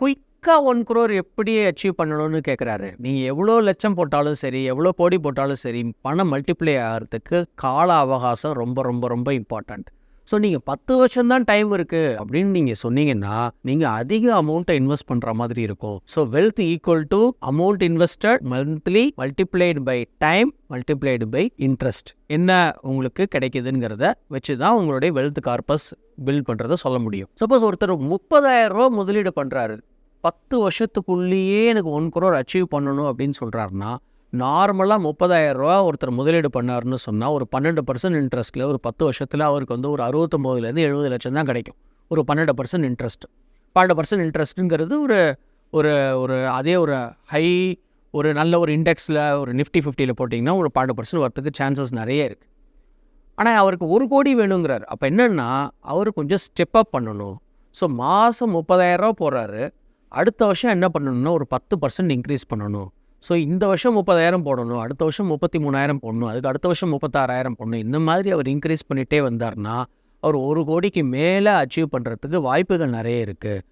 குயிக்காக 1 crore எப்படி achieve பண்ணணும்னு கேட்குறாரு. நீங்கள் எவ்வளோ லட்சம் போட்டாலும் சரி, எவ்வளோ கோடி போட்டாலும் சரி, பணம் மல்டிப்ளை ஆகிறதுக்கு கால அவகாசம் ரொம்ப ரொம்ப ரொம்ப இம்பார்ட்டண்ட். ஸோ நீங்கள் 10 வருஷம் தான் டைம் இருக்குது அப்படின்னு நீங்கள் சொன்னீங்கன்னா, நீங்கள் அதிக அமௌண்ட்டை இன்வெஸ்ட் பண்ணுற மாதிரி இருக்கும். So wealth equal to amount invested monthly multiplied by time multiplied by interest. என்ன உங்களுக்கு கிடைக்குதுங்கிறத வச்சு தான் உங்களுடைய வெல்த் கார்பஸ் பில்ட் பண்ணுறதை சொல்ல முடியும். சப்போஸ் ஒருத்தர் 30,000 முதலீடு பண்ணுறாரு, 10 வருஷத்துக்குள்ளேயே எனக்கு 1 crore அச்சீவ் பண்ணணும் அப்படின்னு சொல்கிறாருன்னா, நார்மலாக 30,000 ஒருத்தர் முதலீடு பண்ணாருன்னு சொன்னால் ஒரு 12% இன்ட்ரெஸ்ட்டில் ஒரு 10 வருஷத்தில் அவருக்கு வந்து ஒரு 69,000 70 லட்சம் தான் கிடைக்கும். ஒரு 12% இன்ட்ரெஸ்ட். 12% இன்ட்ரெஸ்ட்டுங்கிறது ஒரு ஒரு ஒரு அதே ஒரு ஹை ஒரு நல்ல ஒரு இண்டெக்ஸில் ஒரு நிஃப்டி 50ல் போட்டிங்கன்னா ஒரு 12% வரத்துக்கு சான்சஸ் நிறைய இருக்குது. ஆனால் அவருக்கு 1 கோடி வேணுங்கிறார். அப்போ என்னென்னா அவர் கொஞ்சம் ஸ்டெப் அப் பண்ணணும். ஸோ மாதம் 30,000 போடுறாரு, அடுத்த வருஷம் என்ன பண்ணணும்னா ஒரு 10% இன்க்ரீஸ் பண்ணணும். ஸோ இந்த வருஷம் 30,000 போடணும், அடுத்த வருஷம் 33,000 போடணும், அதுக்கு அடுத்த வருஷம் 36,000 போடணும். இந்த மாதிரி அவர் இன்க்ரீஸ் பண்ணிகிட்டே வந்தார்னா அவர் 1 கோடிக்கு மேலே அச்சீவ் பண்ணுறதுக்கு வாய்ப்புகள் நிறைய இருக்குது.